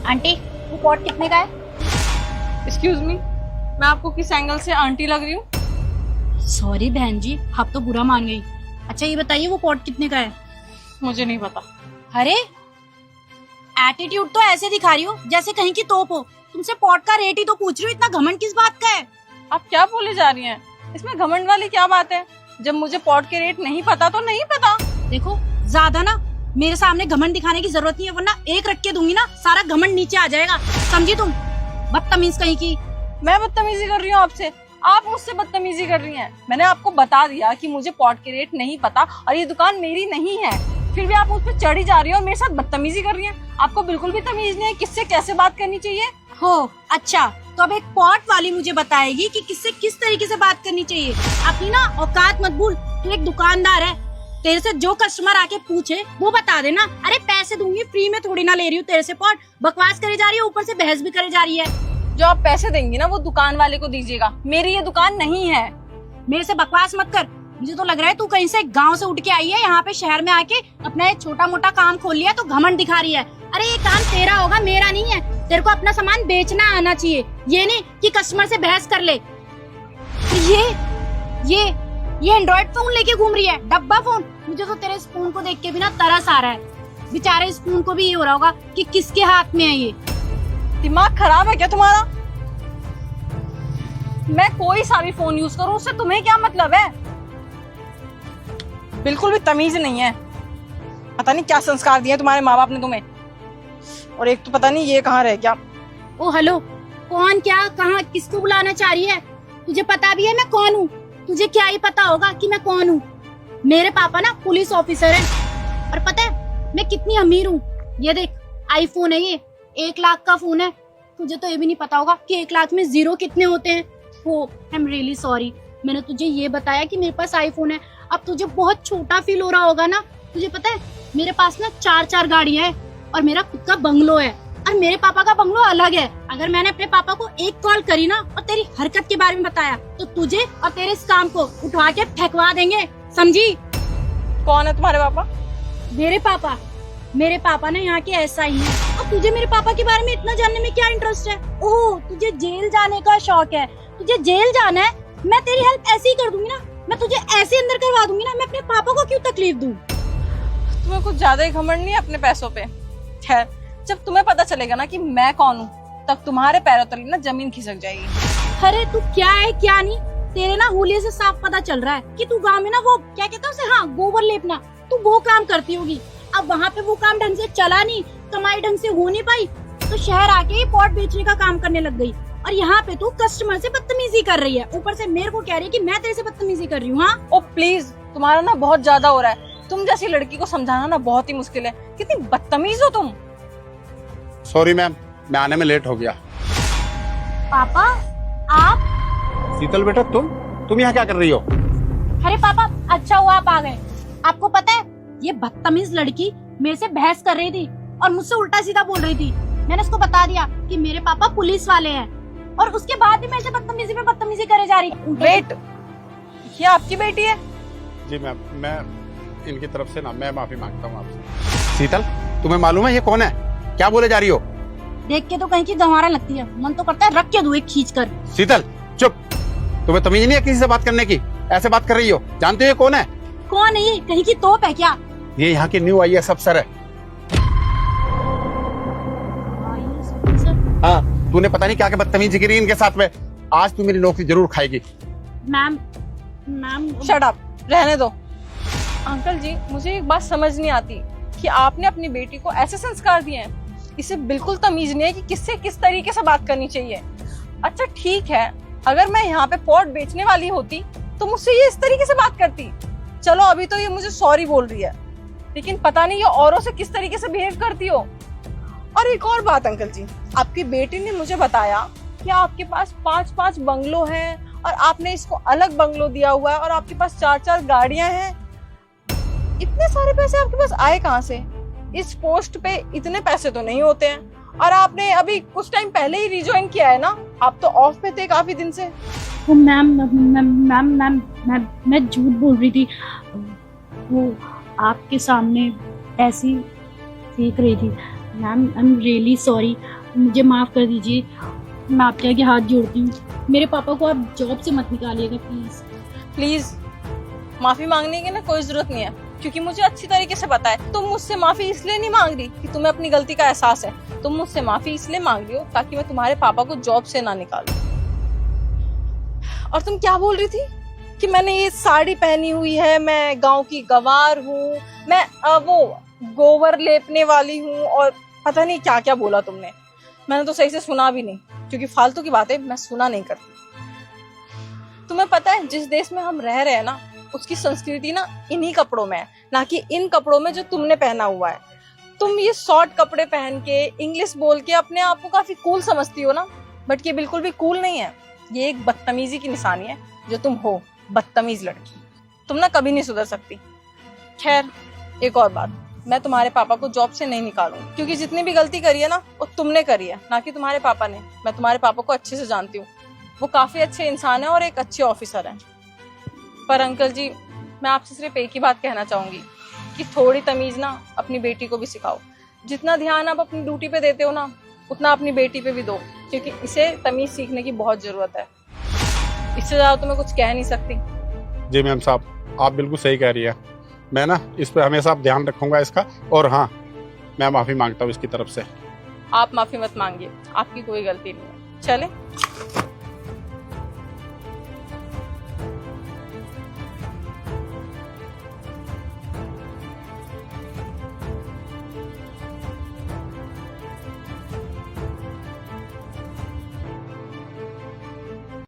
Aunty वो pot कितने का है? एक्सक्यूज मी, मैं आपको किस एंगल से आंटी लग रही हूँ? सॉरी बहन जी, आप तो बुरा मान गई। अच्छा ये बताइए वो पॉट कितने का है? मुझे नहीं पता। अरे एटीट्यूड तो ऐसे दिखा रही हो जैसे कहीं की तोप हो। तुमसे पॉट का रेट ही तो पूछ रही हो, इतना घमंड किस बात का है? आप क्या बोले जा रही हैं? इसमें घमंड वाली क्या बात है? जब मुझे पॉट के रेट नहीं पता तो नहीं पता। देखो ज्यादा ना मेरे सामने घमंड दिखाने की जरूरत नहीं है, वरना एक रख के दूंगी ना सारा घमंड नीचे आ जाएगा, समझी तुम? बदतमीज कहीं की। मैं बदतमीजी कर रही हूँ आपसे? आप मुझसे बदतमीजी कर रही हैं। मैंने आपको बता दिया कि मुझे पॉट के रेट नहीं पता और ये दुकान मेरी नहीं है, फिर भी आप मुझ पर चढ़ी जा रही हो और मेरे साथ बदतमीजी कर रही हैं। आपको बिल्कुल भी तमीज नहीं है किससे कैसे बात करनी चाहिए। हो अच्छा, तो अब एक पॉट वाली मुझे बताएगी कि किससे किस तरीके से बात करनी चाहिए। अपनी ना औकात मत भूल, तू एक दुकानदार है, तेरे से जो कस्टमर आके पूछे वो बता देना। अरे पैसे दूंगी, फ्री में थोड़ी ना ले रही हूँ तेरे से पॉट। बकवास करे जा रही है, ऊपर से बहस भी करे जा रही है। जो आप पैसे देंगी ना वो दुकान वाले को दीजिएगा, मेरी ये दुकान नहीं है। मेरे से बकवास मत कर, मुझे तो लग रहा है तू कहीं से गांव से उठ के आई है, यहाँ पे शहर में आके अपना एक छोटा मोटा काम खोल लिया तो घमंड दिखा रही है। अरे ये काम तेरा होगा, मेरा नहीं है। तेरे को अपना सामान बेचना आना चाहिए, ये नहीं कि कस्टमर से बहस कर ले। ये एंड्रॉइड फोन लेके घूम रही है, डब्बा फोन। मुझे तो तेरे इस फोन को देख के भी ना तरस आ रहा है। बेचारे इस फोन को भी ये हो रहा होगा कि किसके हाथ में है ये। दिमाग खराब है क्या तुम्हारा? मैं कोई सा भी फोन यूज करूं उससे तुम्हें क्या मतलब है? बिल्कुल भी तमीज नहीं है। पता नहीं क्या संस्कार दिए तुम्हारे माँ बाप ने तुम्हें। और एक तो पता नहीं ये कहाँ रह गया। ओ हेलो, कौन क्या कहाँ किसको बुलाना चाह रही है? तुझे पता भी है मैं कौन हूँ? तुझे क्या ही पता होगा कि मैं कौन हूँ? मेरे पापा ना पुलिस ऑफिसर हैं और पता है मैं कितनी अमीर हूँ। ये देख आईफोन है, ये 1 लाख का फोन है। तुझे तो ये भी नहीं पता होगा कि 1 लाख में जीरो कितने होते हैं। हो आई एम रियली सॉरी, मैंने तुझे ये बताया कि मेरे पास आईफोन है। अब तुझे बहुत छोटा फील हो रहा होगा ना। तुझे पता है मेरे पास ना 4 गाड़ियां हैं और मेरा खुद का बंगलो है, और मेरे पापा का बंगलो अलग है। अगर मैंने अपने पापा को एक कॉल करी ना और तेरी हरकत के बारे में बताया तो तुझे और तेरे इस काम को उठवा के फेंकवा देंगे, समझी? कौन है तुम्हारे पापा? मेरे पापा ना यहाँ के SI हैं। और तुझे मेरे पापा के बारे में इतना जानने में क्या इंटरेस्ट है? ओह तुझे जेल जाने का शौक है, तुझे जेल जाना है। मैं तेरी हेल्प ऐसे ही कर दूंगी ना, मैं तुझे ऐसे अंदर करवा दूंगी ना। मैं अपने पापा को क्यों तकलीफ दूं? तुम्हें कुछ ज्यादा ही घमंड नहीं है अपने पैसों पे? खैर, जब तुम्हें पता चलेगा ना कि मैं कौन हूँ तब तुम्हारे पैरों तले ना जमीन खिसक जाएगी। अरे तू क्या है क्या नहीं, तेरे ना हुलिये से साफ पता चल रहा है कि तू गांव में ना वो क्या कहते हैं उसे, हाँ गोबर लेपना, तू वो काम करती होगी। अब वहाँ पे वो काम ढंग से चला नहीं, कमाई ढंग से हो नहीं पाई, तो शहर आके ही पॉट बेचने का काम करने लग गई। और यहाँ पे तू कस्टमर से बदतमीजी कर रही है, ऊपर से मेरे को कह रही है कि मैं तेरे से बदतमीजी कर रही हूँ। हाँ ओ प्लीज, तुम्हारा ना बहुत ज्यादा हो रहा है। तुम जैसी लड़की को समझाना ना बहुत ही मुश्किल है। कितनी बदतमीज हो तुम। सॉरी मैम, मैं आने में लेट हो गया। पापा आप? शीतल बेटा तुम यहाँ क्या कर रही हो? अरे पापा अच्छा हुआ आप आ गए। आपको पता है ये बदतमीज लड़की मेरे से बहस कर रही थी और मुझसे उल्टा सीधा बोल रही थी। मैंने उसको बता दिया कि मेरे पापा पुलिस वाले हैं, और उसके बाद भी मेरे से बदतमीजी पे बदतमीजी करे जा रही है। वेट, ये आपकी बेटी है? जी मैम, मैं इनकी तरफ से ना मैं माफी मांगता हूँ आपसे। शीतल तुम्हें मालूम है ये कौन है? क्या बोले जा रही हो? देख के तो कहीं की गंवारा लगती है, मन तो करता है रख के दूं एक खींच कर। शीतल चुप, तुम्हें तमीज नहीं है किसी से बात करने की? ऐसे बात कर रही हो? जानते हो ये कौन है? कौन है ये? कहीं की तोप है क्या? ये यहाँ की न्यू IAS अफसर है। हाँ, तूने पता नहीं क्या क्या बदतमीजी करी इनके साथ में। आज तू मेरी नौकरी जरूर खाएगी। मैम शट अप, रहने दो। अंकल जी, मुझे एक बात समझ नहीं आती कि आपने अपनी बेटी को ऐसे संस्कार दिए हैं। इसे बिल्कुल तमीज नहीं है कि किससे किस तरीके से बात करनी चाहिए। अच्छा ठीक है, अगर मैं यहाँ पे पॉट बेचने वाली होती तो मुझसे ये इस तरीके से बात करती। चलो अभी तो ये मुझे सॉरी बोल रही है, लेकिन पता नहीं ये औरों से किस तरीके से बिहेव करती हो। और एक और बात अंकल जी, आपकी बेटी ने मुझे बताया कि आपके पास 5 बंगलो हैं और आपने इसको अलग बंगलो दिया हुआ है और आपके पास 4 गाड़ियां हैं। इतने सारे पैसे आपके पास आए कहाँ से? इस पोस्ट पे इतने पैसे तो नहीं होते हैं, और आपने अभी कुछ टाइम पहले ही रिज्वाइन किया है ना, आप तो ऑफ पे थे काफी दिन से। मैम मैं झूठ बोल रही थी, वो आपके सामने ऐसी फेंक रही थी। Ma'am I am really sorry, मुझे माफ कर दीजिए, मैं आपके आगे हाथ जोड़ती हूँ। मेरे पापा को आप जॉब से मत निकालिएगा प्लीज। प्लीज माफी मांगने की ना कोई जरूरत नहीं है, क्योंकि मुझे अच्छी तरीके से पता है तुम मुझसे माफी इसलिए नहीं मांग रही कि तुम्हें अपनी गलती का एहसास है। तुम मुझसे माफी इसलिए मांग रही हो ताकि मैं तुम्हारे पापा को जॉब से ना निकालूं। और तुम क्या बोल रही थी कि मैंने ये साड़ी पहनी हुई है, मैं गांव की गंवार हूँ, मैं वो गोबर लेपने वाली हूँ, और पता नहीं क्या क्या बोला तुमने। मैंने तो सही से सुना भी नहीं, क्योंकि फालतू की बातें मैं सुना नहीं करती। तुम्हें पता है जिस देश में हम रह रहे हैं ना, उसकी संस्कृति ना इन्हीं कपड़ों में है, ना कि इन कपड़ों में जो तुमने पहना हुआ है। तुम ये शॉर्ट कपड़े पहन के इंग्लिश बोल के अपने आप को काफी कूल समझती हो ना, बट ये बिल्कुल भी कूल नहीं है। ये एक बदतमीजी की निशानी है जो तुम हो, बदतमीज लड़की। तुम ना कभी नहीं सुधर सकती। खैर एक और बात, मैं तुम्हारे पापा को जॉब से नहीं निकालूंगी, क्योंकि जितनी भी गलती करी है ना वो तुमने करी है, ना कि तुम्हारे पापा ने। मैं तुम्हारे पापा को अच्छे से जानती हूँ, वो काफी अच्छे इंसान है और एक अच्छे ऑफिसर हैं। पर अंकल जी, मैं आपसे सिर्फ एक ही बात कहना चाहूंगी कि थोड़ी तमीज ना अपनी बेटी को भी सिखाओ। जितना ध्यान आप अपनी ड्यूटी पे देते हो ना, उतना अपनी बेटी पे भी दो, क्योंकि इसे तमीज सीखने की बहुत जरूरत है। इससे ज्यादा तो मैं कुछ कह नहीं सकती। जी मैम साहब, आप बिल्कुल सही कह रही है। मैं ना इस पर हमेशा ध्यान रखूंगा इसका, और हाँ, मैं माफी मांगता हूँ इसकी तरफ से। आप माफी मत मांगिए, आपकी कोई गलती नहीं है। चले।